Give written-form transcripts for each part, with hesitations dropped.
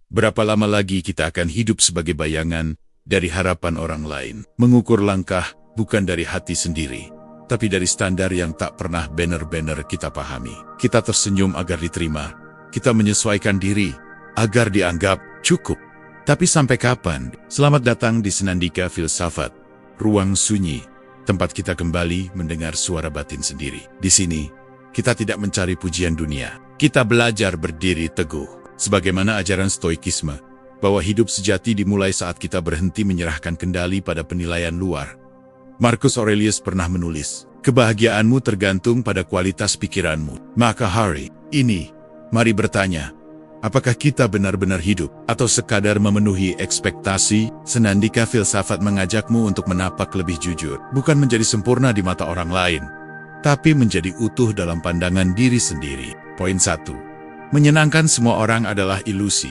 Berapa lama lagi kita akan hidup sebagai bayangan dari harapan orang lain? Mengukur langkah bukan dari hati sendiri, tapi dari standar yang tak pernah benar-benar kita pahami. Kita tersenyum agar diterima, kita menyesuaikan diri agar dianggap cukup. Tapi sampai kapan? Selamat datang di Senandika Filsafat, ruang sunyi, tempat kita kembali mendengar suara batin sendiri. Di sini, kita tidak mencari pujian dunia. Kita belajar berdiri teguh. Sebagaimana ajaran stoikisme, bahwa hidup sejati dimulai saat kita berhenti menyerahkan kendali pada penilaian luar. Marcus Aurelius pernah menulis, kebahagiaanmu tergantung pada kualitas pikiranmu. Maka hari ini, mari bertanya, apakah kita benar-benar hidup atau sekadar memenuhi ekspektasi? Senandika Filsafat mengajakmu untuk menapak lebih jujur, bukan menjadi sempurna di mata orang lain, tapi menjadi utuh dalam pandangan diri sendiri. Poin 1. Menyenangkan semua orang adalah ilusi.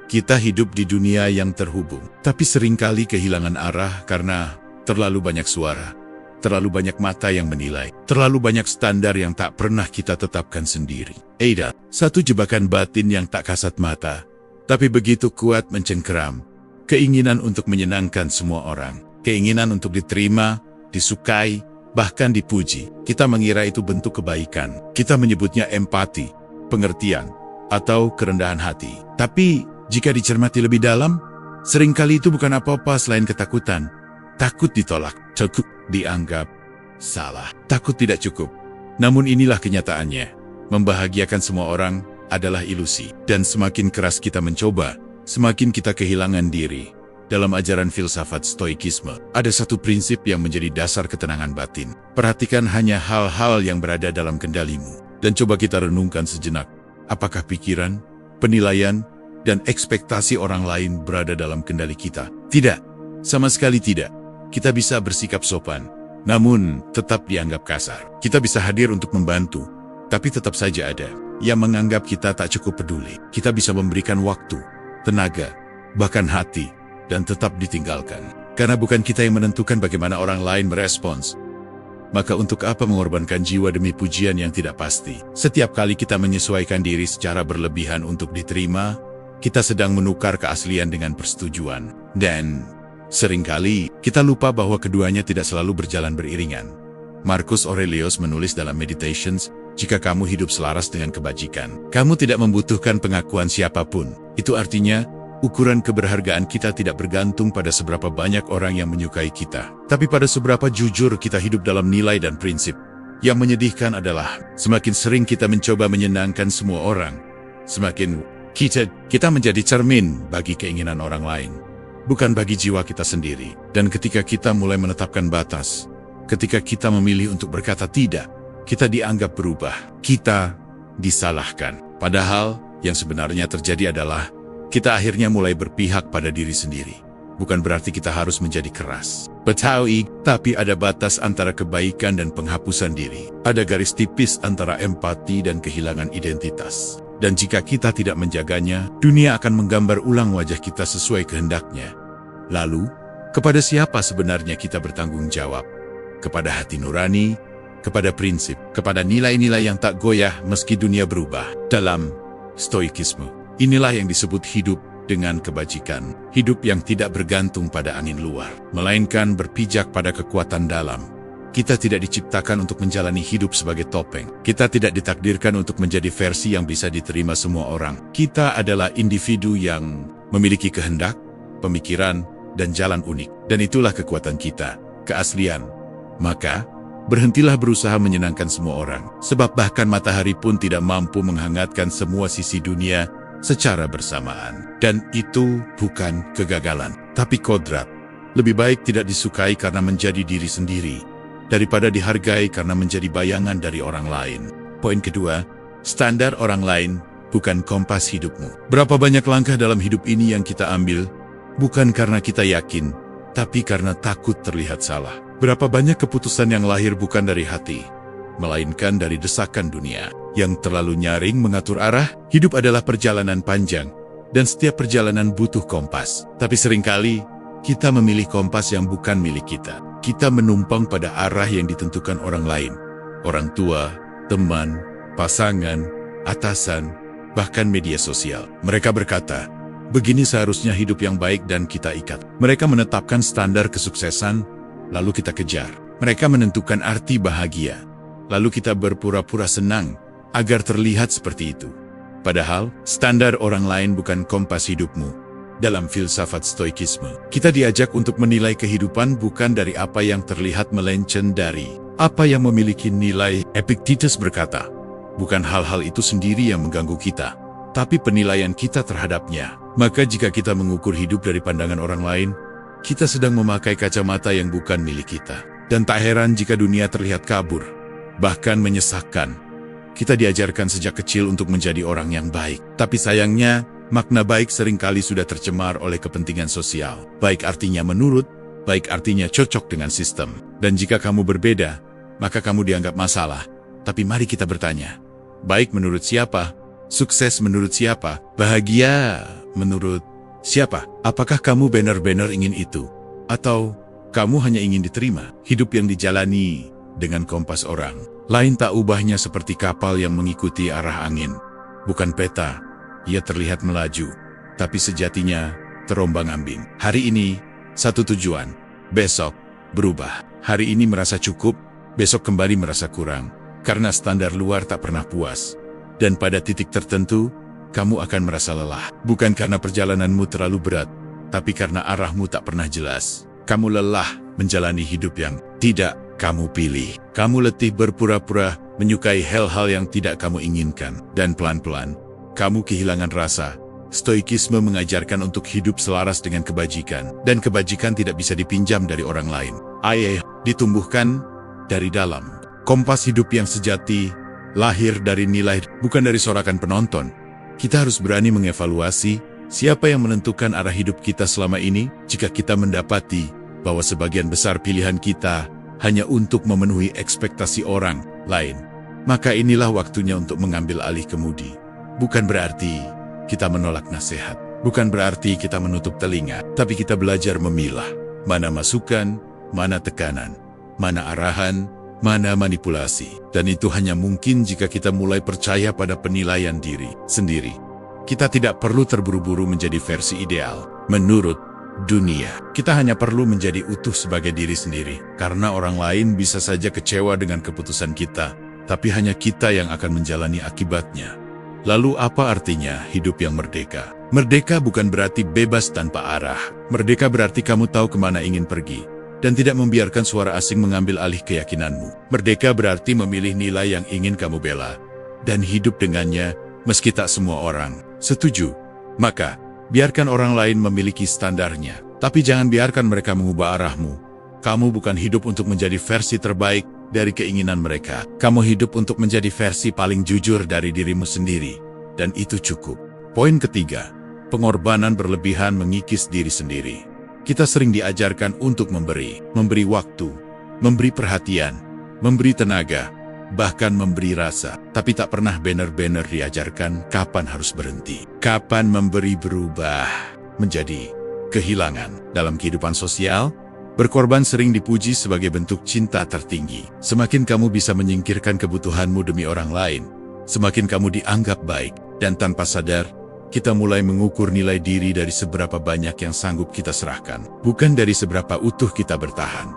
Kita hidup di dunia yang terhubung, tapi seringkali kehilangan arah karena terlalu banyak suara, terlalu banyak mata yang menilai, terlalu banyak standar yang tak pernah kita tetapkan sendiri. Ada satu jebakan batin yang tak kasat mata, tapi begitu kuat mencengkeram. Keinginan untuk menyenangkan semua orang, keinginan untuk diterima, disukai, bahkan dipuji. Kita mengira itu bentuk kebaikan. Kita menyebutnya empati, pengertian, atau kerendahan hati. Tapi, jika dicermati lebih dalam, seringkali itu bukan apa-apa selain ketakutan. Takut ditolak, takut dianggap salah, takut tidak cukup. Namun inilah kenyataannya. Membahagiakan semua orang adalah ilusi. Dan semakin keras kita mencoba, semakin kita kehilangan diri. Dalam ajaran filsafat stoikisme, ada satu prinsip yang menjadi dasar ketenangan batin. Perhatikan hanya hal-hal yang berada dalam kendalimu. Dan coba kita renungkan sejenak. Apakah pikiran, penilaian, dan ekspektasi orang lain berada dalam kendali kita? Tidak, sama sekali tidak. Kita bisa bersikap sopan, namun tetap dianggap kasar. Kita bisa hadir untuk membantu, tapi tetap saja ada yang menganggap kita tak cukup peduli. Kita bisa memberikan waktu, tenaga, bahkan hati, dan tetap ditinggalkan. Karena bukan kita yang menentukan bagaimana orang lain merespons. Maka untuk apa mengorbankan jiwa demi pujian yang tidak pasti? Setiap kali kita menyesuaikan diri secara berlebihan untuk diterima, kita sedang menukar keaslian dengan persetujuan. Dan seringkali kita lupa bahwa keduanya tidak selalu berjalan beriringan. Marcus Aurelius menulis dalam Meditations, jika kamu hidup selaras dengan kebajikan, kamu tidak membutuhkan pengakuan siapapun. Itu artinya, ukuran keberhargaan kita tidak bergantung pada seberapa banyak orang yang menyukai kita, tapi pada seberapa jujur kita hidup dalam nilai dan prinsip. Yang menyedihkan adalah, semakin sering kita mencoba menyenangkan semua orang, semakin kita menjadi cermin bagi keinginan orang lain, bukan bagi jiwa kita sendiri. Dan ketika kita mulai menetapkan batas, ketika kita memilih untuk berkata tidak, kita dianggap berubah, kita disalahkan. Padahal, yang sebenarnya terjadi adalah, kita akhirnya mulai berpihak pada diri sendiri. Bukan berarti kita harus menjadi keras, betawi, tapi ada batas antara kebaikan dan penghapusan diri. Ada garis tipis antara empati dan kehilangan identitas. Dan jika kita tidak menjaganya, dunia akan menggambar ulang wajah kita sesuai kehendaknya. Lalu, kepada siapa sebenarnya kita bertanggung jawab? Kepada hati nurani, kepada prinsip, kepada nilai-nilai yang tak goyah meski dunia berubah. Dalam stoikisme, inilah yang disebut hidup dengan kebajikan. Hidup yang tidak bergantung pada angin luar, melainkan berpijak pada kekuatan dalam. Kita tidak diciptakan untuk menjalani hidup sebagai topeng. Kita tidak ditakdirkan untuk menjadi versi yang bisa diterima semua orang. Kita adalah individu yang memiliki kehendak, pemikiran, dan jalan unik. Dan itulah kekuatan kita, keaslian. Maka, berhentilah berusaha menyenangkan semua orang. Sebab bahkan matahari pun tidak mampu menghangatkan semua sisi dunia secara bersamaan. Dan itu bukan kegagalan, tapi kodrat. Lebih baik tidak disukai karena menjadi diri sendiri, daripada dihargai karena menjadi bayangan dari orang lain. Poin kedua, standar orang lain bukan kompas hidupmu. Berapa banyak langkah dalam hidup ini yang kita ambil, bukan karena kita yakin, tapi karena takut terlihat salah. Berapa banyak keputusan yang lahir bukan dari hati, melainkan dari desakan dunia yang terlalu nyaring mengatur arah. Hidup adalah perjalanan panjang, dan setiap perjalanan butuh kompas. Tapi seringkali, kita memilih kompas yang bukan milik kita. Kita menumpang pada arah yang ditentukan orang lain. Orang tua, teman, pasangan, atasan, bahkan media sosial. Mereka berkata, Begini seharusnya hidup yang baik dan kita ikat. Mereka menetapkan standar kesuksesan, lalu kita kejar. Mereka menentukan arti bahagia, lalu kita berpura-pura senang agar terlihat seperti itu. Padahal, standar orang lain bukan kompas hidupmu. Dalam filsafat stoikisme, kita diajak untuk menilai kehidupan bukan dari apa yang terlihat, melainkan dari apa yang memiliki nilai. Epictetus berkata, bukan hal-hal itu sendiri yang mengganggu kita, tapi penilaian kita terhadapnya. Maka jika kita mengukur hidup dari pandangan orang lain, kita sedang memakai kacamata yang bukan milik kita. Dan tak heran jika dunia terlihat kabur, bahkan menyesakkan. Kita diajarkan sejak kecil untuk menjadi orang yang baik. Tapi sayangnya, makna baik seringkali sudah tercemar oleh kepentingan sosial. Baik artinya menurut, baik artinya cocok dengan sistem. Dan jika kamu berbeda, maka kamu dianggap masalah. Tapi mari kita bertanya, baik menurut siapa? Sukses menurut siapa? Bahagia menurut siapa? Apakah kamu benar-benar ingin itu? Atau kamu hanya ingin diterima? Hidup yang dijalani dengan kompas orang lain tak ubahnya seperti kapal yang mengikuti arah angin. Bukan peta, ia terlihat melaju, tapi sejatinya terombang-ambing. Hari ini, satu tujuan, besok berubah. Hari ini merasa cukup, besok kembali merasa kurang. Karena standar luar tak pernah puas. Dan pada titik tertentu, kamu akan merasa lelah. Bukan karena perjalananmu terlalu berat, tapi karena arahmu tak pernah jelas. Kamu lelah menjalani hidup yang tidak kamu pilih. Kamu letih berpura-pura menyukai hal-hal yang tidak kamu inginkan. Dan pelan-pelan, kamu kehilangan rasa. Stoikisme mengajarkan untuk hidup selaras dengan kebajikan. Dan kebajikan tidak bisa dipinjam dari orang lain. Ditumbuhkan dari dalam. Kompas hidup yang sejati lahir dari nilai, bukan dari sorakan penonton. Kita harus berani mengevaluasi siapa yang menentukan arah hidup kita selama ini. Jika kita mendapati bahwa sebagian besar pilihan kita hanya untuk memenuhi ekspektasi orang lain, maka inilah waktunya untuk mengambil alih kemudi. Bukan berarti kita menolak nasihat, bukan berarti kita menutup telinga, tapi kita belajar memilah mana masukan, mana tekanan, mana arahan, mana manipulasi. Dan itu hanya mungkin jika kita mulai percaya pada penilaian diri sendiri. Kita tidak perlu terburu-buru menjadi versi ideal menurut dunia. Kita hanya perlu menjadi utuh sebagai diri sendiri. Karena orang lain bisa saja kecewa dengan keputusan kita, tapi hanya kita yang akan menjalani akibatnya. Lalu apa artinya hidup yang merdeka? Merdeka bukan berarti bebas tanpa arah. Merdeka berarti kamu tahu kemana ingin pergi, dan tidak membiarkan suara asing mengambil alih keyakinanmu. Merdeka berarti memilih nilai yang ingin kamu bela, dan hidup dengannya, meski tak semua orang setuju. Maka, biarkan orang lain memiliki standarnya, tapi jangan biarkan mereka mengubah arahmu. Kamu bukan hidup untuk menjadi versi terbaik dari keinginan mereka. Kamu hidup untuk menjadi versi paling jujur dari dirimu sendiri. Dan itu cukup. Poin ketiga, pengorbanan berlebihan mengikis diri sendiri. Kita sering diajarkan untuk memberi waktu, memberi perhatian, memberi tenaga, bahkan memberi rasa. Tapi tak pernah benar-benar diajarkan kapan harus berhenti. Kapan memberi berubah menjadi kehilangan. Dalam kehidupan sosial, berkorban sering dipuji sebagai bentuk cinta tertinggi. Semakin kamu bisa menyingkirkan kebutuhanmu demi orang lain, semakin kamu dianggap baik. Dan tanpa sadar, kita mulai mengukur nilai diri dari seberapa banyak yang sanggup kita serahkan, bukan dari seberapa utuh kita bertahan.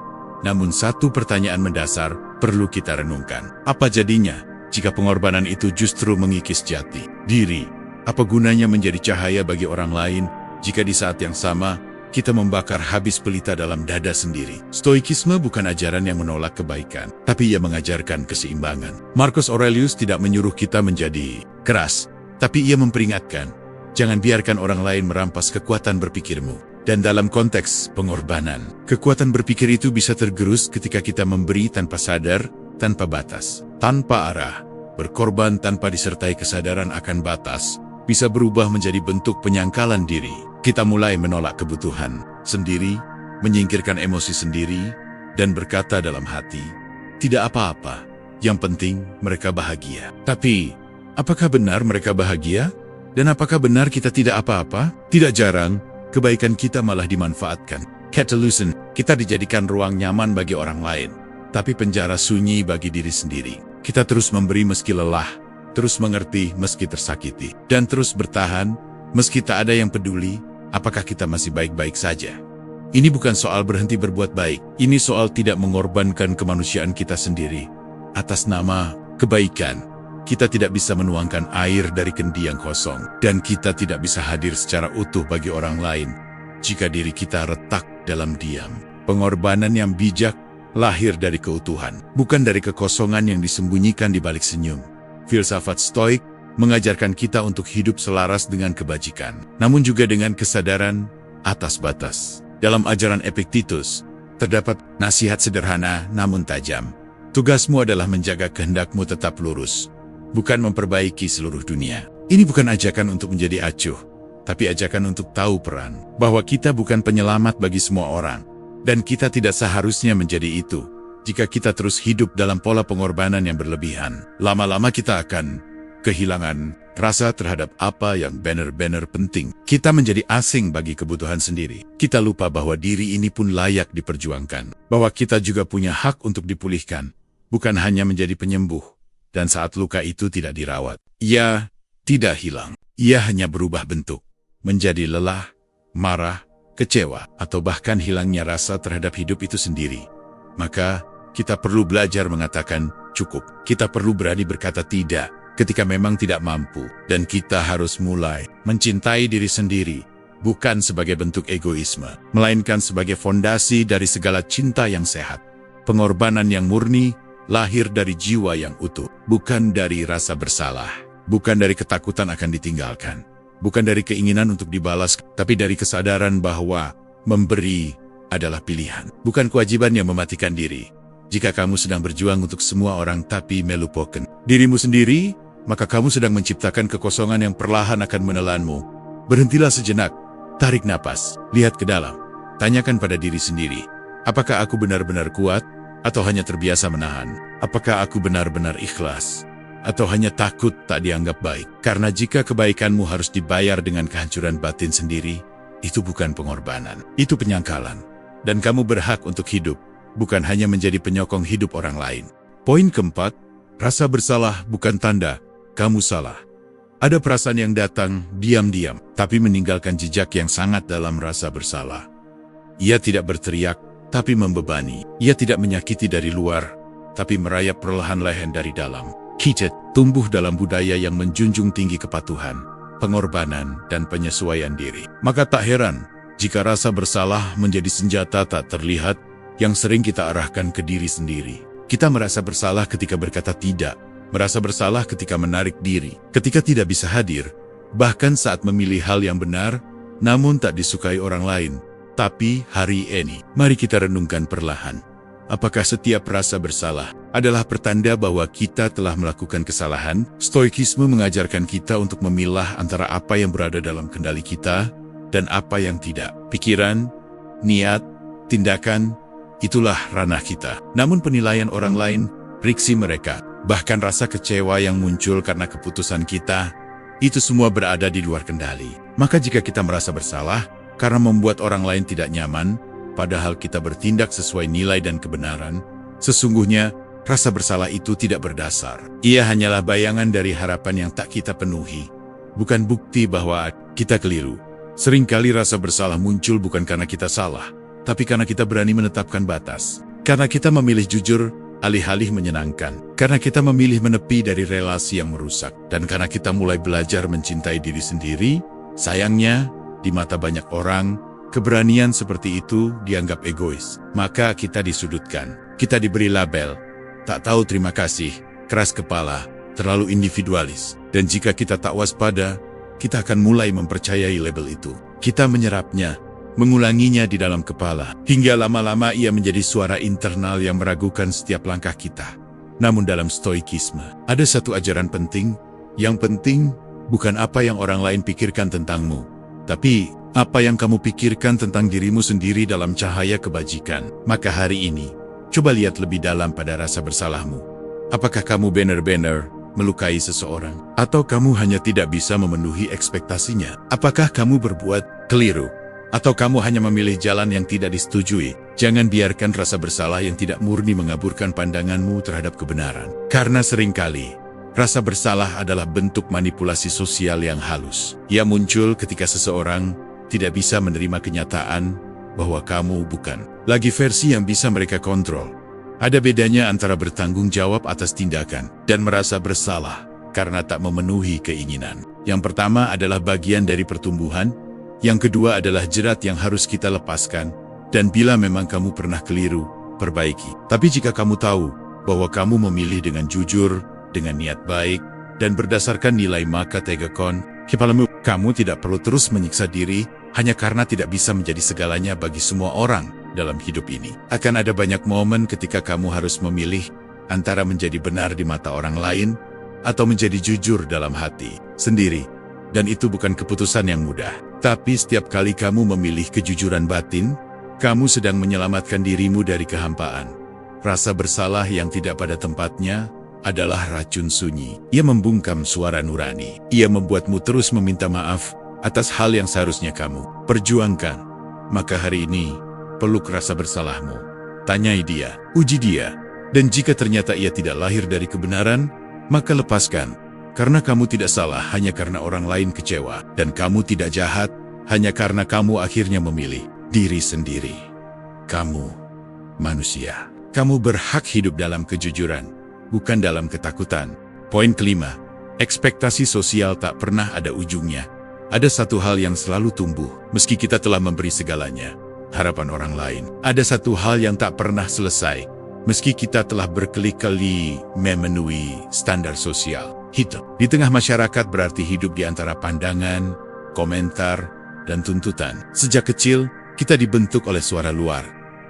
Namun satu pertanyaan mendasar perlu kita renungkan. Apa jadinya jika pengorbanan itu justru mengikis jati diri? Apa gunanya menjadi cahaya bagi orang lain jika di saat yang sama kita membakar habis pelita dalam dada sendiri? Stoikisme bukan ajaran yang menolak kebaikan, tapi ia mengajarkan keseimbangan. Marcus Aurelius tidak menyuruh kita menjadi keras, tapi ia memperingatkan, jangan biarkan orang lain merampas kekuatan berpikirmu. Dan dalam konteks pengorbanan, kekuatan berpikir itu bisa tergerus ketika kita memberi tanpa sadar, tanpa batas, tanpa arah. Berkorban tanpa disertai kesadaran akan batas bisa berubah menjadi bentuk penyangkalan diri. Kita mulai menolak kebutuhan sendiri, menyingkirkan emosi sendiri, dan berkata dalam hati, tidak apa-apa, yang penting mereka bahagia. Tapi, apakah benar mereka bahagia? Dan apakah benar kita tidak apa-apa? Tidak jarang, kebaikan kita malah dimanfaatkan. Catullus, kita dijadikan ruang nyaman bagi orang lain, tapi penjara sunyi bagi diri sendiri. Kita terus memberi meski lelah, terus mengerti meski tersakiti, dan terus bertahan Meski tak ada yang peduli, apakah kita masih baik-baik saja? Ini bukan soal berhenti berbuat baik. Ini soal tidak mengorbankan kemanusiaan kita sendiri. Atas nama kebaikan, kita tidak bisa menuangkan air dari kendi yang kosong. Dan kita tidak bisa hadir secara utuh bagi orang lain jika diri kita retak dalam diam. Pengorbanan yang bijak lahir dari keutuhan, bukan dari kekosongan yang disembunyikan di balik senyum. Filsafat Stoik mengajarkan kita untuk hidup selaras dengan kebajikan, namun juga dengan kesadaran atas batas. Dalam ajaran Epictetus, terdapat nasihat sederhana namun tajam. Tugasmu adalah menjaga kehendakmu tetap lurus, bukan memperbaiki seluruh dunia. Ini bukan ajakan untuk menjadi acuh, tapi ajakan untuk tahu peran, bahwa kita bukan penyelamat bagi semua orang. Dan kita tidak seharusnya menjadi itu. Jika kita terus hidup dalam pola pengorbanan yang berlebihan, lama-lama kita akan kehilangan rasa terhadap apa yang benar-benar penting. Kita menjadi asing bagi kebutuhan sendiri. Kita lupa bahwa diri ini pun layak diperjuangkan. Bahwa kita juga punya hak untuk dipulihkan, bukan hanya menjadi penyembuh. Dan saat luka itu tidak dirawat, ia tidak hilang. Ia hanya berubah bentuk, menjadi lelah, marah, kecewa, atau bahkan hilangnya rasa terhadap hidup itu sendiri. Maka, kita perlu belajar mengatakan cukup. Kita perlu berani berkata tidak ketika memang tidak mampu. Dan kita harus mulai mencintai diri sendiri, bukan sebagai bentuk egoisme, melainkan sebagai fondasi dari segala cinta yang sehat. Pengorbanan yang murni lahir dari jiwa yang utuh, bukan dari rasa bersalah, bukan dari ketakutan akan ditinggalkan. Bukan dari keinginan untuk dibalas, tapi dari kesadaran bahwa memberi adalah pilihan, bukan kewajiban yang mematikan diri. Jika kamu sedang berjuang untuk semua orang tapi melupakan dirimu sendiri, maka kamu sedang menciptakan kekosongan yang perlahan akan menelanmu. Berhentilah sejenak, tarik napas, lihat ke dalam. Tanyakan pada diri sendiri, apakah aku benar-benar kuat, atau hanya terbiasa menahan? Apakah aku benar-benar ikhlas, atau hanya takut tak dianggap baik? Karena jika kebaikanmu harus dibayar dengan kehancuran batin sendiri, itu bukan pengorbanan, itu penyangkalan. Dan kamu berhak untuk hidup, bukan hanya menjadi penyokong hidup orang lain. Poin keempat, rasa bersalah bukan tanda kamu salah. Ada perasaan yang datang diam-diam, tapi meninggalkan jejak yang sangat dalam rasa bersalah. Ia tidak berteriak, tapi membebani. Ia tidak menyakiti dari luar, tapi merayap perlahan-lahan dari dalam. Kita tumbuh dalam budaya yang menjunjung tinggi kepatuhan, pengorbanan, dan penyesuaian diri. Maka tak heran jika rasa bersalah menjadi senjata tak terlihat yang sering kita arahkan ke diri sendiri. Kita merasa bersalah ketika berkata tidak, merasa bersalah ketika menarik diri, ketika tidak bisa hadir, bahkan saat memilih hal yang benar, namun tak disukai orang lain. Tapi hari ini, mari kita renungkan perlahan. Apakah setiap rasa bersalah adalah pertanda bahwa kita telah melakukan kesalahan? Stoikisme mengajarkan kita untuk memilah antara apa yang berada dalam kendali kita dan apa yang tidak. Pikiran, niat, tindakan, itulah ranah kita. Namun penilaian orang lain, reaksi mereka, bahkan rasa kecewa yang muncul karena keputusan kita, itu semua berada di luar kendali. Maka jika kita merasa bersalah karena membuat orang lain tidak nyaman, padahal kita bertindak sesuai nilai dan kebenaran, sesungguhnya rasa bersalah itu tidak berdasar. Ia hanyalah bayangan dari harapan yang tak kita penuhi, bukan bukti bahwa kita keliru. Seringkali rasa bersalah muncul bukan karena kita salah, tapi karena kita berani menetapkan batas. Karena kita memilih jujur, alih-alih menyenangkan. Karena kita memilih menepi dari relasi yang merusak. Dan karena kita mulai belajar mencintai diri sendiri, sayangnya, di mata banyak orang, keberanian seperti itu dianggap egois. Maka kita disudutkan. Kita diberi label, tak tahu terima kasih, keras kepala, terlalu individualis. Dan jika kita tak waspada, kita akan mulai mempercayai label itu. Kita menyerapnya, mengulanginya di dalam kepala, hingga lama-lama ia menjadi suara internal yang meragukan setiap langkah kita. Namun dalam stoikisme, ada satu ajaran penting. Yang penting, bukan apa yang orang lain pikirkan tentangmu, tapi apa yang kamu pikirkan tentang dirimu sendiri dalam cahaya kebajikan. Maka hari ini, coba lihat lebih dalam pada rasa bersalahmu. Apakah kamu benar-benar melukai seseorang? Atau kamu hanya tidak bisa memenuhi ekspektasinya? Apakah kamu berbuat keliru? Atau kamu hanya memilih jalan yang tidak disetujui? Jangan biarkan rasa bersalah yang tidak murni mengaburkan pandanganmu terhadap kebenaran. Karena seringkali, Rasa bersalah adalah bentuk manipulasi sosial yang halus. Ia muncul ketika seseorang tidak bisa menerima kenyataan bahwa kamu bukan lagi versi yang bisa mereka kontrol. Ada bedanya antara bertanggung jawab atas tindakan dan merasa bersalah karena tak memenuhi keinginan. Yang pertama adalah bagian dari pertumbuhan, yang kedua adalah jerat yang harus kita lepaskan, dan bila memang kamu pernah keliru, perbaiki. Tapi jika kamu tahu bahwa kamu memilih dengan jujur, dengan niat baik, dan berdasarkan nilai maka tegakon, kepalamu, kamu tidak perlu terus menyiksa diri hanya karena tidak bisa menjadi segalanya bagi semua orang dalam hidup ini. Akan ada banyak momen ketika kamu harus memilih antara menjadi benar di mata orang lain atau menjadi jujur dalam hati sendiri. Dan itu bukan keputusan yang mudah. Tapi setiap kali kamu memilih kejujuran batin, kamu sedang menyelamatkan dirimu dari kehampaan. Rasa bersalah yang tidak pada tempatnya adalah racun sunyi. Ia membungkam suara nurani. Ia membuatmu terus meminta maaf atas hal yang seharusnya kamu perjuangkan. Maka hari ini, peluk rasa bersalahmu. Tanyai dia, uji dia. Dan jika ternyata ia tidak lahir dari kebenaran, maka lepaskan. Karena kamu tidak salah hanya karena orang lain kecewa. Dan kamu tidak jahat hanya karena kamu akhirnya memilih diri sendiri. Kamu manusia. Kamu berhak hidup dalam kejujuran, bukan dalam ketakutan. Poin kelima, ekspektasi sosial tak pernah ada ujungnya. Ada satu hal yang selalu tumbuh, meski kita telah memberi segalanya, harapan orang lain. Ada satu hal yang tak pernah selesai, meski kita telah berkali-kali memenuhi standar sosial. Hidup di tengah masyarakat berarti hidup di antara pandangan, komentar, dan tuntutan. Sejak kecil, kita dibentuk oleh suara luar.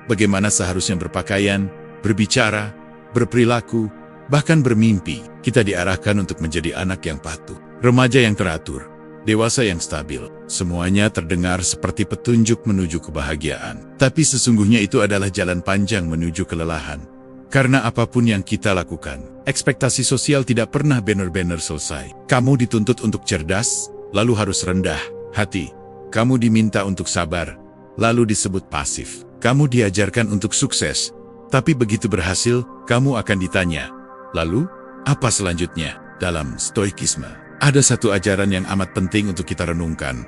Bagaimana seharusnya berpakaian, berbicara, berperilaku, bahkan bermimpi. Kita diarahkan untuk menjadi anak yang patuh, remaja yang teratur, dewasa yang stabil. Semuanya terdengar seperti petunjuk menuju kebahagiaan. Tapi sesungguhnya itu adalah jalan panjang menuju kelelahan. Karena apapun yang kita lakukan, ekspektasi sosial tidak pernah benar-benar selesai. Kamu dituntut untuk cerdas, lalu harus rendah hati. Kamu diminta untuk sabar, lalu disebut pasif. Kamu diajarkan untuk sukses, tapi begitu berhasil, kamu akan ditanya, lalu, apa selanjutnya? Dalam stoikisme, ada satu ajaran yang amat penting untuk kita renungkan.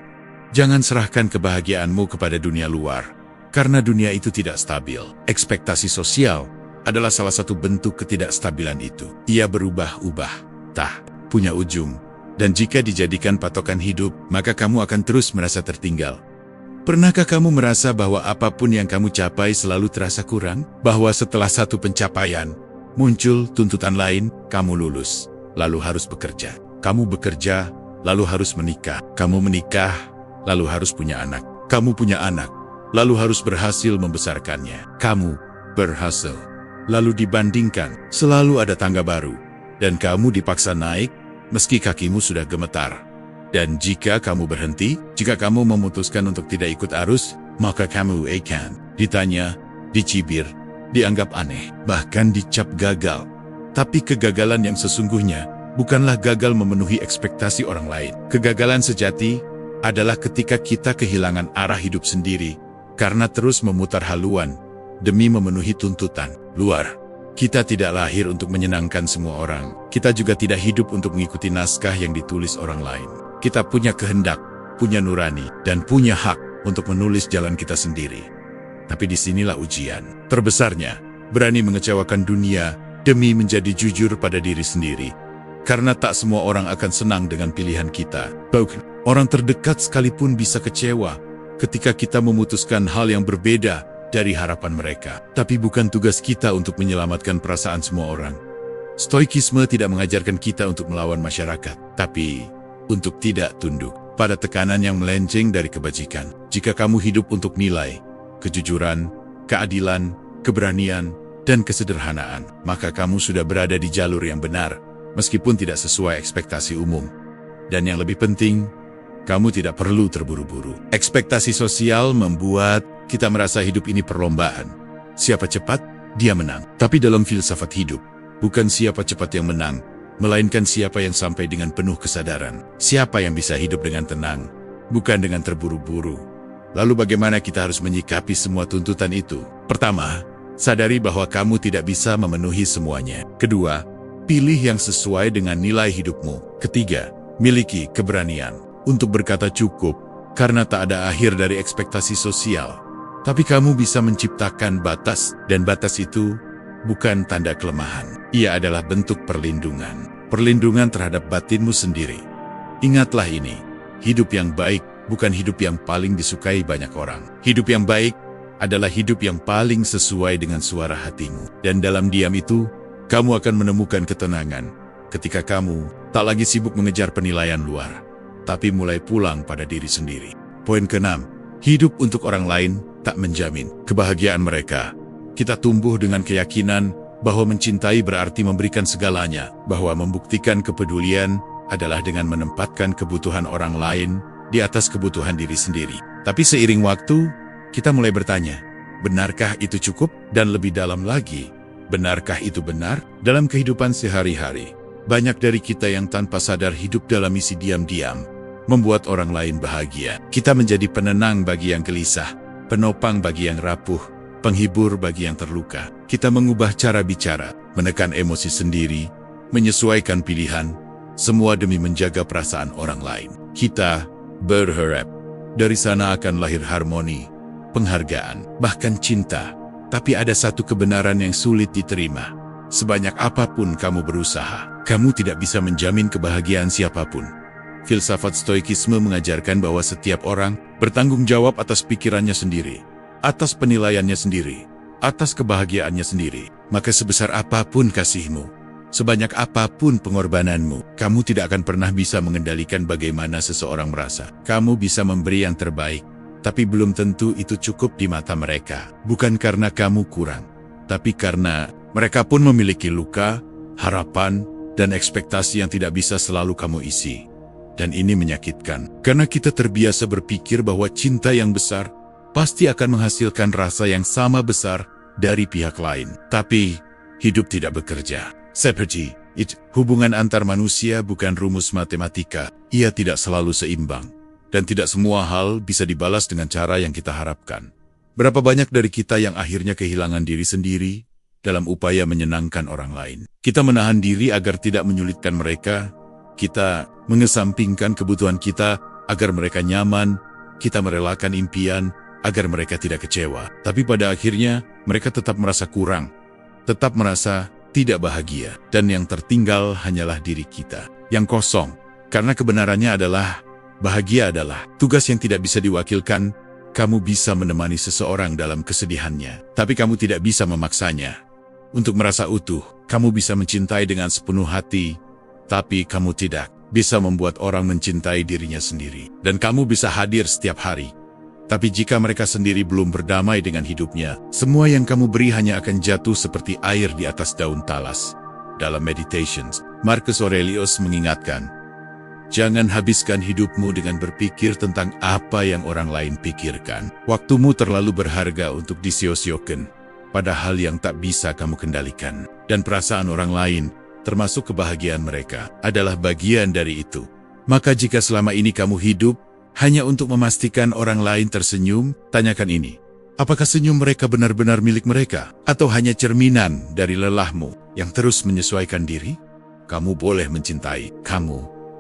Jangan serahkan kebahagiaanmu kepada dunia luar, karena dunia itu tidak stabil. Ekspektasi sosial adalah salah satu bentuk ketidakstabilan itu. Ia berubah-ubah, tak punya ujung. Dan jika dijadikan patokan hidup, maka kamu akan terus merasa tertinggal. Pernahkah kamu merasa bahwa apapun yang kamu capai selalu terasa kurang? Bahwa setelah satu pencapaian, muncul tuntutan lain, kamu lulus, lalu harus bekerja. Kamu bekerja, lalu harus menikah. Kamu menikah, lalu harus punya anak. Kamu punya anak, lalu harus berhasil membesarkannya. Kamu berhasil, lalu dibandingkan, selalu ada tangga baru. Dan kamu dipaksa naik, meski kakimu sudah gemetar. Dan jika kamu berhenti, jika kamu memutuskan untuk tidak ikut arus, maka kamu akan ditanya, dicibir, dianggap aneh, bahkan dicap gagal. Tapi kegagalan yang sesungguhnya bukanlah gagal memenuhi ekspektasi orang lain. Kegagalan sejati adalah ketika kita kehilangan arah hidup sendiri karena terus memutar haluan demi memenuhi tuntutan luar. Kita tidak lahir untuk menyenangkan semua orang. Kita juga tidak hidup untuk mengikuti naskah yang ditulis orang lain. Kita punya kehendak, punya nurani, dan punya hak untuk menulis jalan kita sendiri. Tapi disinilah ujian terbesarnya, berani mengecewakan dunia demi menjadi jujur pada diri sendiri. Karena tak semua orang akan senang dengan pilihan kita. Bahkan orang terdekat sekalipun bisa kecewa ketika kita memutuskan hal yang berbeda dari harapan mereka. Tapi bukan tugas kita untuk menyelamatkan perasaan semua orang. Stoikisme tidak mengajarkan kita untuk melawan masyarakat, tapi untuk tidak tunduk pada tekanan yang melenceng dari kebajikan. Jika kamu hidup untuk nilai, kejujuran, keadilan, keberanian, dan kesederhanaan, maka kamu sudah berada di jalur yang benar, meskipun tidak sesuai ekspektasi umum. Dan yang lebih penting, kamu tidak perlu terburu-buru. Ekspektasi sosial membuat kita merasa hidup ini perlombaan. Siapa cepat, dia menang. Tapi dalam filsafat hidup, bukan siapa cepat yang menang, melainkan siapa yang sampai dengan penuh kesadaran. Siapa yang bisa hidup dengan tenang, bukan dengan terburu-buru. Lalu bagaimana kita harus menyikapi semua tuntutan itu? Pertama, sadari bahwa kamu tidak bisa memenuhi semuanya. Kedua, Pilih yang sesuai dengan nilai hidupmu. Ketiga, miliki keberanian untuk berkata cukup, karena tak ada akhir dari ekspektasi sosial. Tapi kamu bisa menciptakan batas, dan batas itu bukan tanda kelemahan. Ia adalah bentuk perlindungan. Perlindungan terhadap batinmu sendiri. Ingatlah ini, hidup yang baik bukan hidup yang paling disukai banyak orang. Hidup yang baik adalah hidup yang paling sesuai dengan suara hatimu. Dan dalam diam itu, kamu akan menemukan ketenangan ketika kamu tak lagi sibuk mengejar penilaian luar, tapi mulai pulang pada diri sendiri. Poin keenam, hidup untuk orang lain tak menjamin kebahagiaan mereka. Kita tumbuh dengan keyakinan bahwa mencintai berarti memberikan segalanya, bahwa membuktikan kepedulian adalah dengan menempatkan kebutuhan orang lain di atas kebutuhan diri sendiri. Tapi seiring waktu, kita mulai bertanya, benarkah itu cukup? Dan lebih dalam lagi, benarkah itu benar? Dalam kehidupan sehari-hari, banyak dari kita yang tanpa sadar hidup dalam misi diam-diam, membuat orang lain bahagia. Kita menjadi penenang bagi yang gelisah, penopang bagi yang rapuh, penghibur bagi yang terluka. Kita mengubah cara bicara, menekan emosi sendiri, menyesuaikan pilihan, semua demi menjaga perasaan orang lain. Kita berharap dari sana akan lahir harmoni, penghargaan, bahkan cinta. Tapi ada satu kebenaran yang sulit diterima. Sebanyak apapun kamu berusaha, kamu tidak bisa menjamin kebahagiaan siapapun. Filsafat Stoikisme mengajarkan bahwa setiap orang bertanggung jawab atas pikirannya sendiri, atas penilaiannya sendiri, atas kebahagiaannya sendiri. Maka sebesar apapun kasihmu, sebanyak apapun pengorbananmu, kamu tidak akan pernah bisa mengendalikan bagaimana seseorang merasa. Kamu bisa memberi yang terbaik, tapi belum tentu itu cukup di mata mereka. Bukan karena kamu kurang, tapi karena mereka pun memiliki luka, harapan, dan ekspektasi yang tidak bisa selalu kamu isi. Dan ini menyakitkan, karena kita terbiasa berpikir bahwa cinta yang besar pasti akan menghasilkan rasa yang sama besar dari pihak lain. Tapi, hidup tidak bekerja seperti itu. Hubungan antar manusia bukan rumus matematika. Ia tidak selalu seimbang. Dan tidak semua hal bisa dibalas dengan cara yang kita harapkan. Berapa banyak dari kita yang akhirnya kehilangan diri sendiri dalam upaya menyenangkan orang lain. Kita menahan diri agar tidak menyulitkan mereka. Kita mengesampingkan kebutuhan kita agar mereka nyaman. Kita merelakan impian agar mereka tidak kecewa. Tapi pada akhirnya mereka tetap merasa kurang, tetap merasa tidak bahagia. Dan yang tertinggal hanyalah diri kita yang kosong. Karena kebenarannya adalah, bahagia adalah tugas yang tidak bisa diwakilkan. Kamu bisa menemani seseorang dalam kesedihannya, tapi kamu tidak bisa memaksanya untuk merasa utuh. Kamu bisa mencintai dengan sepenuh hati, tapi kamu tidak bisa membuat orang mencintai dirinya sendiri. Dan kamu bisa hadir setiap hari, tapi jika mereka sendiri belum berdamai dengan hidupnya, semua yang kamu beri hanya akan jatuh seperti air di atas daun talas. Dalam Meditations, Marcus Aurelius mengingatkan, jangan habiskan hidupmu dengan berpikir tentang apa yang orang lain pikirkan. Waktumu terlalu berharga untuk disio-siokan pada hal yang tak bisa kamu kendalikan. Dan perasaan orang lain, termasuk kebahagiaan mereka, adalah bagian dari itu. Maka jika selama ini kamu hidup hanya untuk memastikan orang lain tersenyum, tanyakan ini. Apakah senyum mereka benar-benar milik mereka? Atau hanya cerminan dari lelahmu yang terus menyesuaikan diri? Kamu boleh mencintai, kamu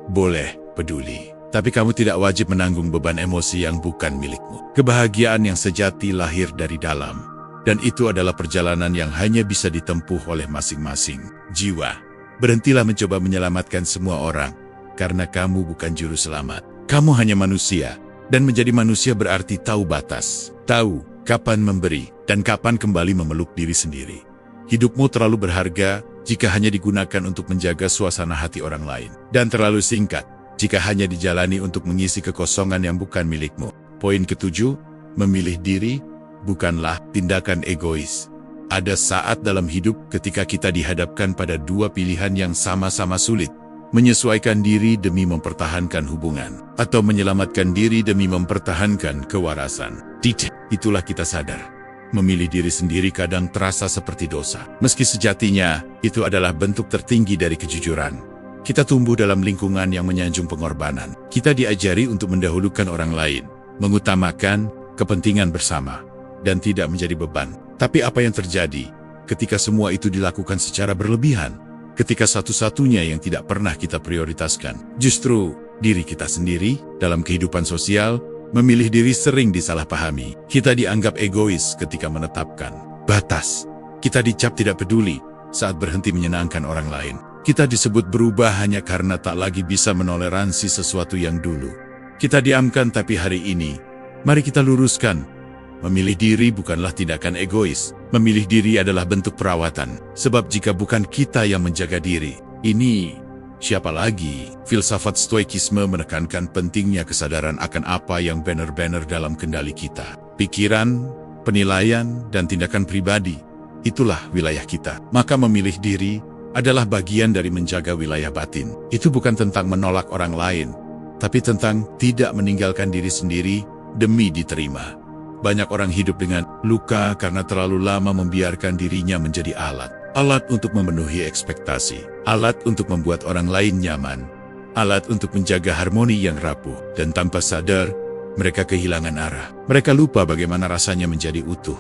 boleh peduli, tapi kamu tidak wajib menanggung beban emosi yang bukan milikmu. Kebahagiaan yang sejati lahir dari dalam, dan itu adalah perjalanan yang hanya bisa ditempuh oleh masing-masing jiwa. Berhentilah mencoba menyelamatkan semua orang, karena kamu bukan juru selamat. Kamu hanya manusia, dan menjadi manusia berarti tahu batas, tahu kapan memberi, dan kapan kembali memeluk diri sendiri. Hidupmu terlalu berharga jika hanya digunakan untuk menjaga suasana hati orang lain, dan terlalu singkat jika hanya dijalani untuk mengisi kekosongan yang bukan milikmu. Poin ketujuh, memilih diri bukanlah tindakan egois. Ada saat dalam hidup ketika kita dihadapkan pada dua pilihan yang sama-sama sulit. Menyesuaikan diri demi mempertahankan hubungan, atau menyelamatkan diri demi mempertahankan kewarasan. Itulah kita sadar. Memilih diri sendiri kadang terasa seperti dosa. Meski sejatinya, itu adalah bentuk tertinggi dari kejujuran. Kita tumbuh dalam lingkungan yang menyanjung pengorbanan. Kita diajari untuk mendahulukan orang lain, mengutamakan kepentingan bersama, dan tidak menjadi beban. Tapi apa yang terjadi ketika semua itu dilakukan secara berlebihan? ketika satu-satunya yang tidak pernah kita prioritaskan justru diri kita sendiri. Dalam kehidupan sosial, memilih diri sering disalahpahami. Kita dianggap egois ketika menetapkan batas. Kita dicap tidak peduli saat berhenti menyenangkan orang lain. Kita disebut berubah hanya karena tak lagi bisa menoleransi sesuatu yang dulu kita diamkan. Tapi hari ini, mari kita luruskan. Memilih diri bukanlah tindakan egois. Memilih diri adalah bentuk perawatan. Sebab jika bukan kita yang menjaga diri, ini siapa lagi? Filsafat Stoikisme menekankan pentingnya kesadaran akan apa yang benar-benar dalam kendali kita. Pikiran, penilaian, dan tindakan pribadi, itulah wilayah kita. Maka memilih diri adalah bagian dari menjaga wilayah batin. Itu bukan tentang menolak orang lain, tapi tentang tidak meninggalkan diri sendiri demi diterima. Banyak orang hidup dengan luka karena terlalu lama membiarkan dirinya menjadi alat. Alat untuk memenuhi ekspektasi, alat untuk membuat orang lain nyaman, alat untuk menjaga harmoni yang rapuh. Dan tanpa sadar, mereka kehilangan arah. Mereka lupa bagaimana rasanya menjadi utuh.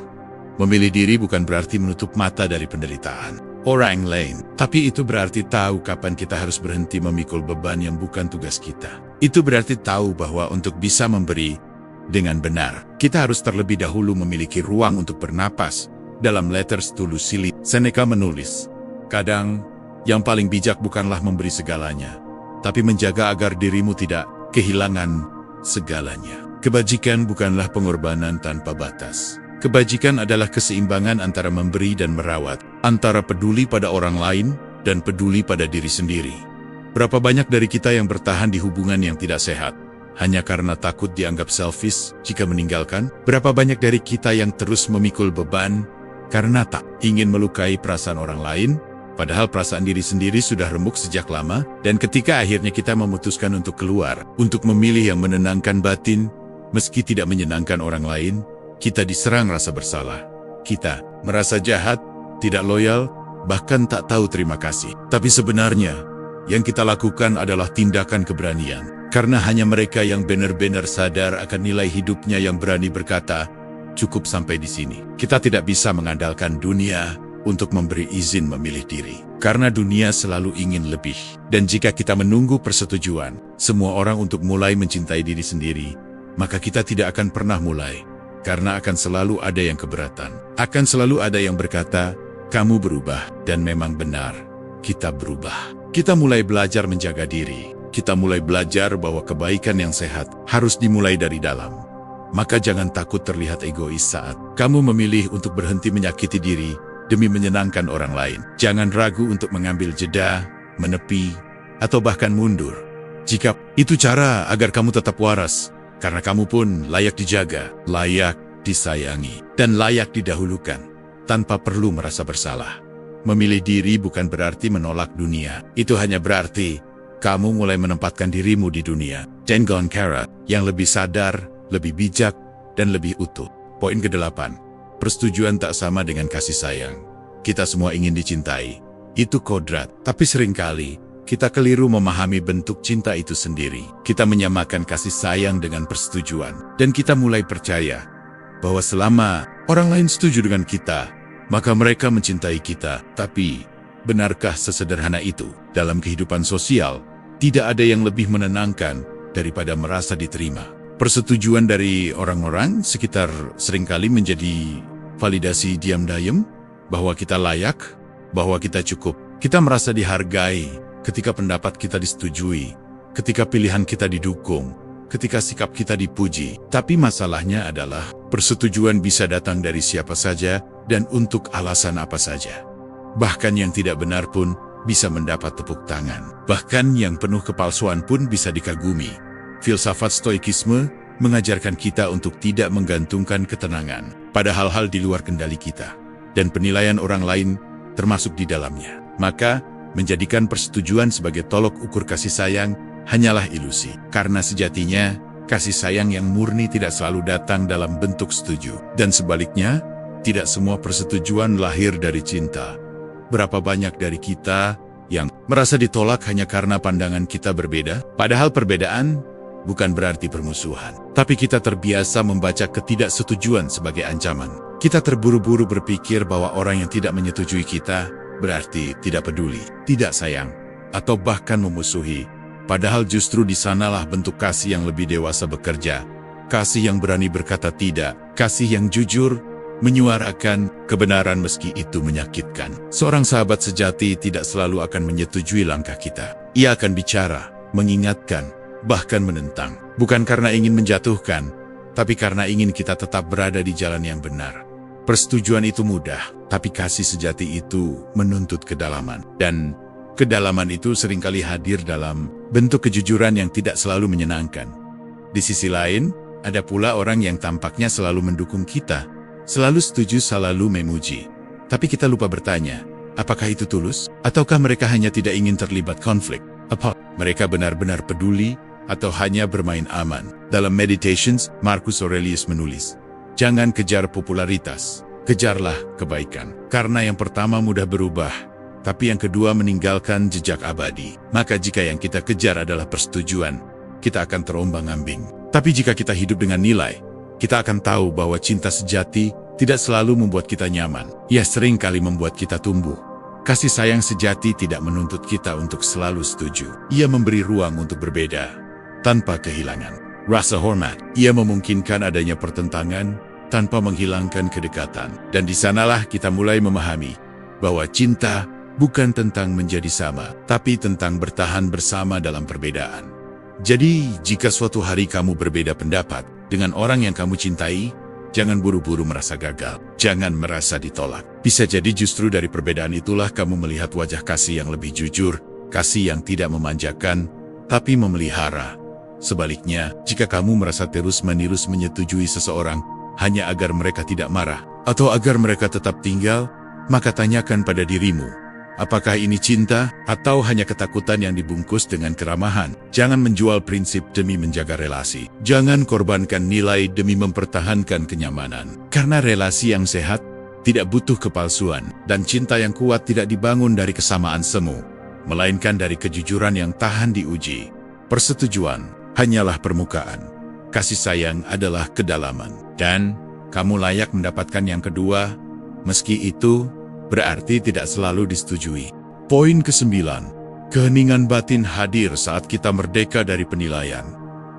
Memilih diri bukan berarti menutup mata dari penderitaan orang lain, tapi itu berarti tahu kapan kita harus berhenti memikul beban yang bukan tugas kita. Itu berarti tahu bahwa untuk bisa memberi dengan benar, kita harus terlebih dahulu memiliki ruang untuk bernapas. Dalam Letters to Lucille, Seneca menulis, kadang yang paling bijak bukanlah memberi segalanya, tapi menjaga agar dirimu tidak kehilangan segalanya. Kebajikan bukanlah pengorbanan tanpa batas. Kebajikan adalah keseimbangan antara memberi dan merawat, antara peduli pada orang lain dan peduli pada diri sendiri. Berapa banyak dari kita yang bertahan di hubungan yang tidak sehat hanya karena takut dianggap selfish jika meninggalkan? Berapa banyak dari kita yang terus memikul beban karena tak ingin melukai perasaan orang lain, padahal perasaan diri sendiri sudah remuk sejak lama? Dan ketika akhirnya kita memutuskan untuk keluar, untuk memilih yang menenangkan batin, meski tidak menyenangkan orang lain, kita diserang rasa bersalah. Kita merasa jahat, tidak loyal, bahkan tak tahu terima kasih. Tapi sebenarnya, yang kita lakukan adalah tindakan keberanian. Karena hanya mereka yang benar-benar sadar akan nilai hidupnya yang berani berkata, cukup sampai di sini. Kita tidak bisa mengandalkan dunia untuk memberi izin memilih diri. Karena dunia selalu ingin lebih. Dan jika kita menunggu persetujuan semua orang untuk mulai mencintai diri sendiri, maka kita tidak akan pernah mulai. Karena akan selalu ada yang keberatan. Akan selalu ada yang berkata, kamu berubah. Dan memang benar, kita berubah. Kita mulai belajar menjaga diri. Kita mulai belajar bahwa kebaikan yang sehat harus dimulai dari dalam. Maka jangan takut terlihat egois saat kamu memilih untuk berhenti menyakiti diri demi menyenangkan orang lain. Jangan ragu untuk mengambil jeda, menepi, atau bahkan mundur. Jika itu cara agar kamu tetap waras, karena kamu pun layak dijaga, layak disayangi, dan layak didahulukan, tanpa perlu merasa bersalah. Memilih diri bukan berarti menolak dunia. Itu hanya berarti kamu mulai menempatkan dirimu di dunia dengan cara yang lebih sadar, lebih bijak, dan lebih utuh. Poin ke-8. Persetujuan tak sama dengan kasih sayang. Kita semua ingin dicintai. Itu kodrat. Tapi seringkali, kita keliru memahami bentuk cinta itu sendiri. Kita menyamakan kasih sayang dengan persetujuan. Dan kita mulai percaya bahwa selama orang lain setuju dengan kita, maka mereka mencintai kita. Tapi benarkah sesederhana itu? Dalam kehidupan sosial, tidak ada yang lebih menenangkan daripada merasa diterima. Persetujuan dari orang-orang sekitar seringkali menjadi validasi diam-diam bahwa kita layak, bahwa kita cukup. Kita merasa dihargai ketika pendapat kita disetujui, ketika pilihan kita didukung, ketika sikap kita dipuji. Tapi masalahnya adalah persetujuan bisa datang dari siapa saja dan untuk alasan apa saja. Bahkan yang tidak benar pun bisa mendapat tepuk tangan. Bahkan yang penuh kepalsuan pun bisa dikagumi. Filsafat Stoikisme mengajarkan kita untuk tidak menggantungkan ketenangan pada hal-hal di luar kendali kita, dan penilaian orang lain termasuk di dalamnya. Maka, menjadikan persetujuan sebagai tolok ukur kasih sayang hanyalah ilusi. Karena sejatinya, kasih sayang yang murni tidak selalu datang dalam bentuk setuju. Dan sebaliknya, tidak semua persetujuan lahir dari cinta. Berapa banyak dari kita yang merasa ditolak hanya karena pandangan kita berbeda? Padahal perbedaan bukan berarti permusuhan. Tapi kita terbiasa membaca ketidaksetujuan sebagai ancaman. Kita terburu-buru berpikir bahwa orang yang tidak menyetujui kita berarti tidak peduli, tidak sayang, atau bahkan memusuhi. Padahal justru di sanalah bentuk kasih yang lebih dewasa bekerja. Kasih yang berani berkata tidak, kasih yang jujur, menyuarakan kebenaran meski itu menyakitkan. Seorang sahabat sejati tidak selalu akan menyetujui langkah kita. Ia akan bicara, mengingatkan, bahkan menentang. Bukan karena ingin menjatuhkan, tapi karena ingin kita tetap berada di jalan yang benar. Persetujuan itu mudah, tapi kasih sejati itu menuntut kedalaman. Dan kedalaman itu seringkali hadir dalam bentuk kejujuran yang tidak selalu menyenangkan. Di sisi lain, ada pula orang yang tampaknya selalu mendukung kita, selalu setuju, selalu memuji. Tapi kita lupa bertanya, apakah itu tulus? Ataukah mereka hanya tidak ingin terlibat konflik? Apa mereka benar-benar peduli atau hanya bermain aman? Dalam Meditations, Marcus Aurelius menulis, jangan kejar popularitas, kejarlah kebaikan. Karena yang pertama mudah berubah, tapi yang kedua meninggalkan jejak abadi. Maka jika yang kita kejar adalah persetujuan, kita akan terombang-ambing. Tapi jika kita hidup dengan nilai, kita akan tahu bahwa cinta sejati tidak selalu membuat kita nyaman. Ia sering kali membuat kita tumbuh. Kasih sayang sejati tidak menuntut kita untuk selalu setuju. Ia memberi ruang untuk berbeda, tanpa kehilangan rasa hormat. Ia memungkinkan adanya pertentangan, tanpa menghilangkan kedekatan. Dan di sanalah kita mulai memahami bahwa cinta bukan tentang menjadi sama, tapi tentang bertahan bersama dalam perbedaan. Jadi, jika suatu hari kamu berbeda pendapat dengan orang yang kamu cintai, jangan buru-buru merasa gagal. Jangan merasa ditolak. Bisa jadi justru dari perbedaan itulah kamu melihat wajah kasih yang lebih jujur, kasih yang tidak memanjakan, tapi memelihara. Sebaliknya, jika kamu merasa terus-menerus menyetujui seseorang hanya agar mereka tidak marah, atau agar mereka tetap tinggal, maka tanyakan pada dirimu, apakah ini cinta, atau hanya ketakutan yang dibungkus dengan keramahan? Jangan menjual prinsip demi menjaga relasi. Jangan korbankan nilai demi mempertahankan kenyamanan. Karena relasi yang sehat tidak butuh kepalsuan, dan cinta yang kuat tidak dibangun dari kesamaan semu, melainkan dari kejujuran yang tahan diuji. Persetujuan hanyalah permukaan. Kasih sayang adalah kedalaman. Dan kamu layak mendapatkan yang kedua, meski itu berarti tidak selalu disetujui. Poin ke-9. Keheningan batin hadir saat kita merdeka dari penilaian.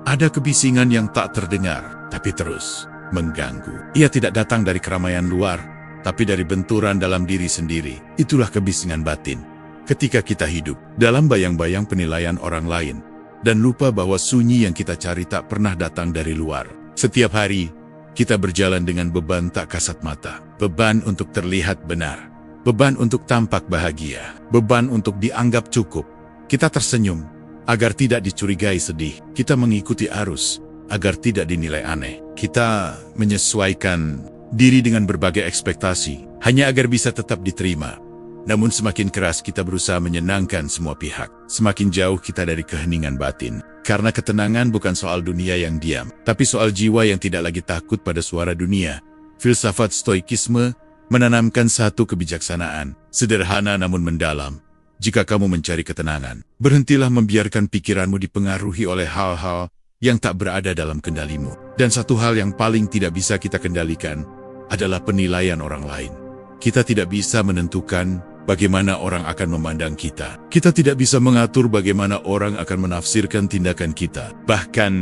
Ada kebisingan yang tak terdengar, tapi terus mengganggu. Ia tidak datang dari keramaian luar, tapi dari benturan dalam diri sendiri. Itulah kebisingan batin. Ketika kita hidup dalam bayang-bayang penilaian orang lain, dan lupa bahwa sunyi yang kita cari tak pernah datang dari luar. Setiap hari, kita berjalan dengan beban tak kasat mata. Beban untuk terlihat benar. Beban untuk tampak bahagia. Beban untuk dianggap cukup. Kita tersenyum agar tidak dicurigai sedih. Kita mengikuti arus agar tidak dinilai aneh. Kita menyesuaikan diri dengan berbagai ekspektasi hanya agar bisa tetap diterima. Namun semakin keras kita berusaha menyenangkan semua pihak, semakin jauh kita dari keheningan batin. Karena ketenangan bukan soal dunia yang diam, tapi soal jiwa yang tidak lagi takut pada suara dunia. Filsafat Stoikisme menanamkan satu kebijaksanaan, sederhana namun mendalam. Jika kamu mencari ketenangan, berhentilah membiarkan pikiranmu dipengaruhi oleh hal-hal yang tak berada dalam kendalimu. Dan satu hal yang paling tidak bisa kita kendalikan adalah penilaian orang lain. Kita tidak bisa menentukan bagaimana orang akan memandang kita. Kita tidak bisa mengatur bagaimana orang akan menafsirkan tindakan kita. Bahkan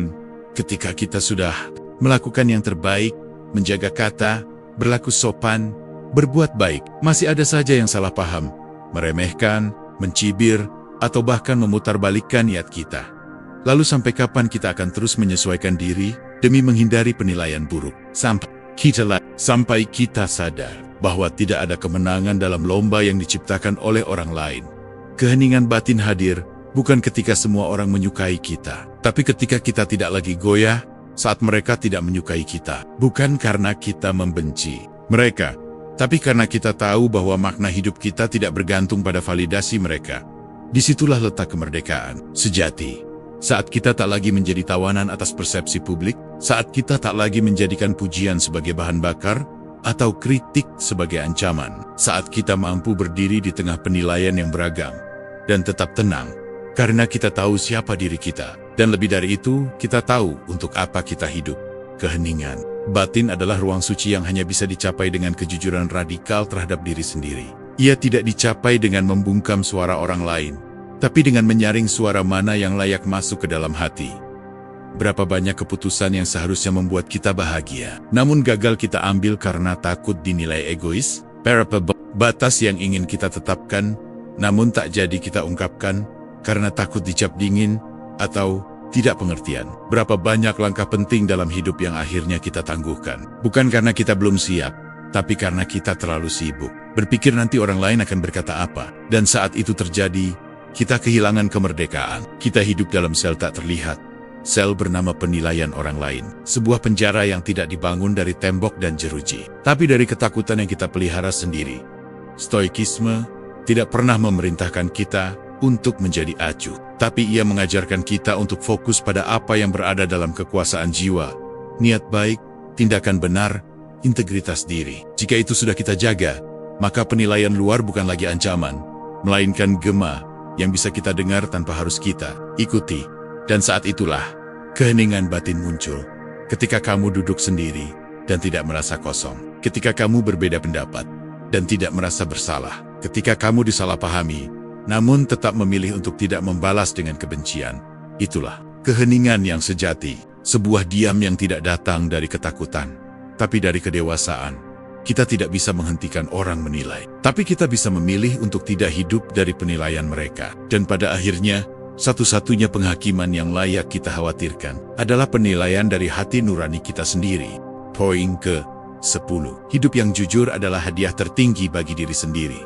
ketika kita sudah melakukan yang terbaik, menjaga kata, berlaku sopan, berbuat baik, masih ada saja yang salah paham, meremehkan, mencibir, atau bahkan memutarbalikkan niat kita. Lalu sampai kapan kita akan terus menyesuaikan diri demi menghindari penilaian buruk? Sampai kita sadar bahwa tidak ada kemenangan dalam lomba yang diciptakan oleh orang lain. Keheningan batin hadir bukan ketika semua orang menyukai kita, tapi ketika kita tidak lagi goyah saat mereka tidak menyukai kita. Bukan karena kita membenci mereka, tapi karena kita tahu bahwa makna hidup kita tidak bergantung pada validasi mereka. Disitulah letak kemerdekaan sejati. Saat kita tak lagi menjadi tawanan atas persepsi publik, saat kita tak lagi menjadikan pujian sebagai bahan bakar, atau kritik sebagai ancaman, saat kita mampu berdiri di tengah penilaian yang beragam, dan tetap tenang, karena kita tahu siapa diri kita, dan lebih dari itu, kita tahu untuk apa kita hidup. Keheningan batin adalah ruang suci yang hanya bisa dicapai dengan kejujuran radikal terhadap diri sendiri. Ia tidak dicapai dengan membungkam suara orang lain, tapi dengan menyaring suara mana yang layak masuk ke dalam hati. Berapa banyak keputusan yang seharusnya membuat kita bahagia, namun gagal kita ambil karena takut dinilai egois. Berapa batas yang ingin kita tetapkan, namun tak jadi kita ungkapkan karena takut dicap dingin atau tidak pengertian. Berapa banyak langkah penting dalam hidup yang akhirnya kita tangguhkan, bukan karena kita belum siap, tapi karena kita terlalu sibuk berpikir nanti orang lain akan berkata apa. Dan saat itu terjadi, kita kehilangan kemerdekaan. Kita hidup dalam sel tak terlihat, sel bernama penilaian orang lain. Sebuah penjara yang tidak dibangun dari tembok dan jeruji, tapi dari ketakutan yang kita pelihara sendiri. Stoikisme tidak pernah memerintahkan kita untuk menjadi acuh, tapi ia mengajarkan kita untuk fokus pada apa yang berada dalam kekuasaan jiwa, niat baik, tindakan benar, integritas diri. Jika itu sudah kita jaga, maka penilaian luar bukan lagi ancaman, melainkan gema yang bisa kita dengar tanpa harus kita ikuti. Dan saat itulah keheningan batin muncul, ketika kamu duduk sendiri dan tidak merasa kosong, ketika kamu berbeda pendapat dan tidak merasa bersalah, ketika kamu disalahpahami, namun tetap memilih untuk tidak membalas dengan kebencian. Itulah keheningan yang sejati, sebuah diam yang tidak datang dari ketakutan, tapi dari kedewasaan. Kita tidak bisa menghentikan orang menilai, tapi kita bisa memilih untuk tidak hidup dari penilaian mereka. Dan pada akhirnya, satu-satunya penghakiman yang layak kita khawatirkan adalah penilaian dari hati nurani kita sendiri. Poin ke-10. Hidup yang jujur adalah hadiah tertinggi bagi diri sendiri.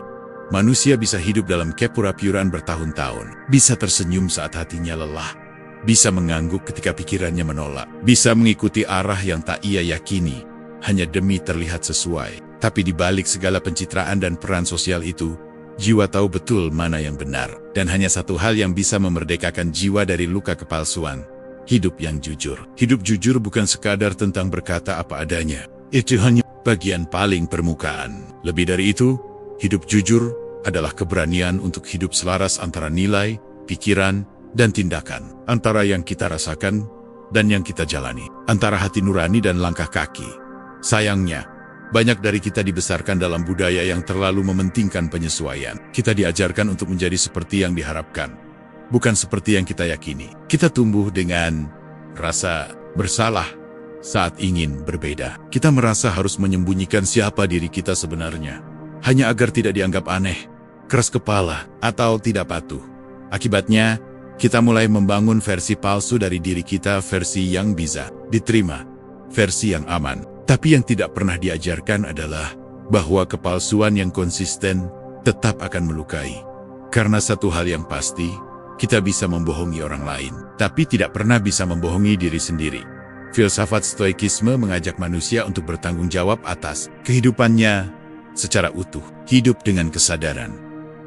Manusia bisa hidup dalam kepura-puraan bertahun-tahun, bisa tersenyum saat hatinya lelah, bisa mengangguk ketika pikirannya menolak, bisa mengikuti arah yang tak ia yakini, hanya demi terlihat sesuai. Tapi di balik segala pencitraan dan peran sosial itu, jiwa tahu betul mana yang benar. Dan hanya satu hal yang bisa memerdekakan jiwa dari luka kepalsuan: hidup yang jujur. Hidup jujur bukan sekadar tentang berkata apa adanya. Itu hanya bagian paling permukaan. Lebih dari itu, hidup jujur adalah keberanian untuk hidup selaras antara nilai, pikiran, dan tindakan. Antara yang kita rasakan dan yang kita jalani. Antara hati nurani dan langkah kaki. Sayangnya, banyak dari kita dibesarkan dalam budaya yang terlalu mementingkan penyesuaian. Kita diajarkan untuk menjadi seperti yang diharapkan, bukan seperti yang kita yakini. Kita tumbuh dengan rasa bersalah saat ingin berbeda. Kita merasa harus menyembunyikan siapa diri kita sebenarnya, hanya agar tidak dianggap aneh, keras kepala, atau tidak patuh. Akibatnya, kita mulai membangun versi palsu dari diri kita, versi yang bisa diterima, versi yang aman. Tapi yang tidak pernah diajarkan adalah bahwa kepalsuan yang konsisten tetap akan melukai. Karena satu hal yang pasti, kita bisa membohongi orang lain, tapi tidak pernah bisa membohongi diri sendiri. Filsafat Stoikisme mengajak manusia untuk bertanggung jawab atas kehidupannya secara utuh. Hidup dengan kesadaran,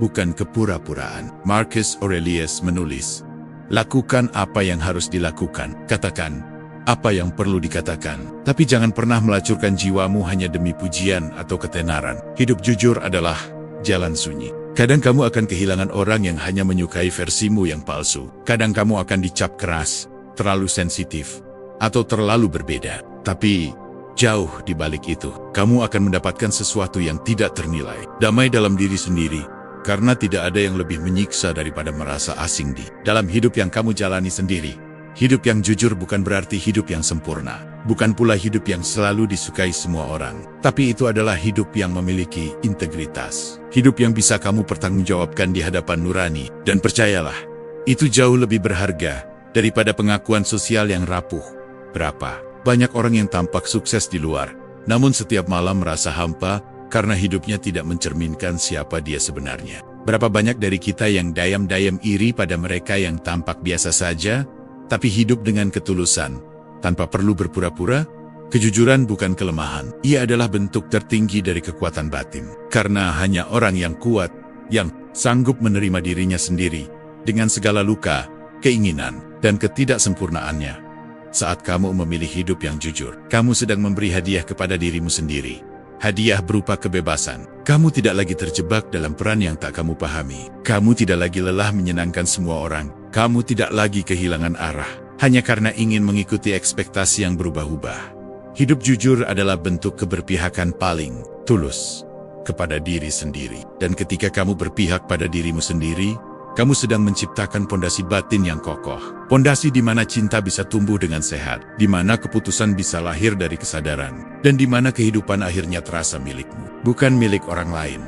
bukan kepura-puraan. Marcus Aurelius menulis, "Lakukan apa yang harus dilakukan, katakan apa yang perlu dikatakan, tapi jangan pernah melacurkan jiwamu hanya demi pujian atau ketenaran." Hidup jujur adalah jalan sunyi. Kadang kamu akan kehilangan orang yang hanya menyukai versimu yang palsu. Kadang kamu akan dicap keras, terlalu sensitif, atau terlalu berbeda. Tapi jauh di balik itu, kamu akan mendapatkan sesuatu yang tidak ternilai. Damai dalam diri sendiri, karena tidak ada yang lebih menyiksa daripada merasa asing di dalam hidup yang kamu jalani sendiri. Hidup yang jujur bukan berarti hidup yang sempurna, bukan pula hidup yang selalu disukai semua orang, tapi itu adalah hidup yang memiliki integritas. Hidup yang bisa kamu pertanggungjawabkan di hadapan nurani. Dan percayalah, itu jauh lebih berharga daripada pengakuan sosial yang rapuh. Berapa banyak orang yang tampak sukses di luar, namun setiap malam merasa hampa karena hidupnya tidak mencerminkan siapa dia sebenarnya. Berapa banyak dari kita yang diam-diam iri pada mereka yang tampak biasa saja, tapi hidup dengan ketulusan, tanpa perlu berpura-pura. Kejujuran bukan kelemahan, ia adalah bentuk tertinggi dari kekuatan batin. Karena hanya orang yang kuat, yang sanggup menerima dirinya sendiri, dengan segala luka, keinginan, dan ketidaksempurnaannya. Saat kamu memilih hidup yang jujur, kamu sedang memberi hadiah kepada dirimu sendiri. Hadiah berupa kebebasan. Kamu tidak lagi terjebak dalam peran yang tak kamu pahami. Kamu tidak lagi lelah menyenangkan semua orang. Kamu tidak lagi kehilangan arah, hanya karena ingin mengikuti ekspektasi yang berubah-ubah. Hidup jujur adalah bentuk keberpihakan paling tulus. kepada diri sendiri. Dan ketika kamu berpihak pada dirimu sendiri, kamu sedang menciptakan pondasi batin yang kokoh. Pondasi di mana cinta bisa tumbuh dengan sehat, di mana keputusan bisa lahir dari kesadaran, dan di mana kehidupan akhirnya terasa milikmu, bukan milik orang lain.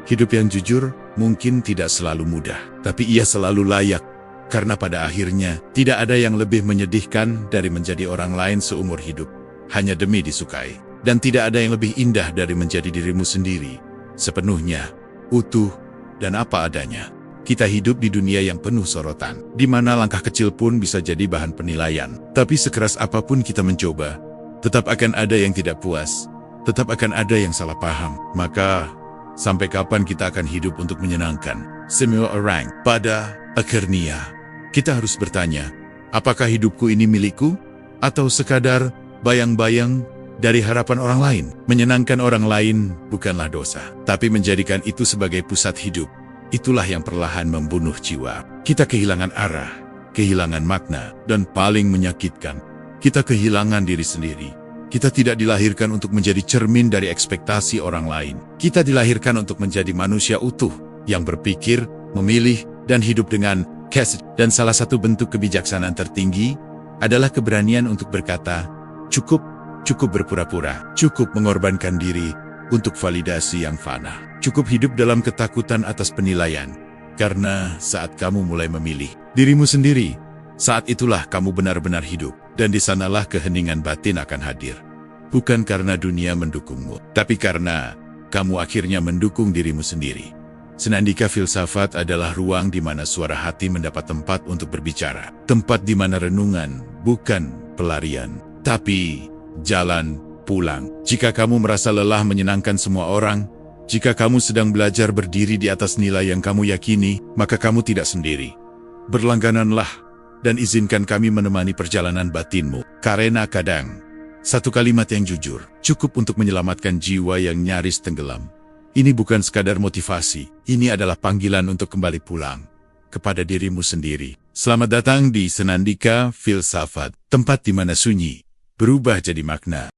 Hidup yang jujur mungkin tidak selalu mudah, tapi ia selalu layak. Karena pada akhirnya, tidak ada yang lebih menyedihkan dari menjadi orang lain seumur hidup, hanya demi disukai. Dan tidak ada yang lebih indah dari menjadi dirimu sendiri, sepenuhnya, utuh, dan apa adanya. Kita hidup di dunia yang penuh sorotan, di mana langkah kecil pun bisa jadi bahan penilaian. Tapi sekeras apapun kita mencoba, tetap akan ada yang tidak puas, tetap akan ada yang salah paham. Maka, sampai kapan kita akan hidup untuk menyenangkan semua orang? Pada akhirnya, kita harus bertanya, apakah hidupku ini milikku? Atau sekadar bayang-bayang dari harapan orang lain? Menyenangkan orang lain bukanlah dosa, tapi menjadikan itu sebagai pusat hidup, itulah yang perlahan membunuh jiwa. Kita kehilangan arah, kehilangan makna, dan paling menyakitkan, kita kehilangan diri sendiri. Kita tidak dilahirkan untuk menjadi cermin dari ekspektasi orang lain. Kita dilahirkan untuk menjadi manusia utuh, yang berpikir, memilih, dan hidup dengan kasih. Dan salah satu bentuk kebijaksanaan tertinggi adalah keberanian untuk berkata, cukup berpura-pura, cukup mengorbankan diri untuk validasi yang fana, cukup hidup dalam ketakutan atas penilaian. Karena saat kamu mulai memilih dirimu sendiri, saat itulah kamu benar-benar hidup, dan di sanalah keheningan batin akan hadir. Bukan karena dunia mendukungmu, tapi karena kamu akhirnya mendukung dirimu sendiri. Senandika filsafat adalah ruang di mana suara hati mendapat tempat untuk berbicara. Tempat di mana renungan bukan pelarian, tapi jalan pulang. Jika kamu merasa lelah menyenangkan semua orang, jika kamu sedang belajar berdiri di atas nilai yang kamu yakini, maka kamu tidak sendiri. Berlanggananlah, dan izinkan kami menemani perjalanan batinmu. Karena kadang, satu kalimat yang jujur cukup untuk menyelamatkan jiwa yang nyaris tenggelam. Ini bukan sekadar motivasi, ini adalah panggilan untuk kembali pulang kepada dirimu sendiri. Selamat datang di Senandika Filsafat, tempat di mana sunyi berubah jadi makna.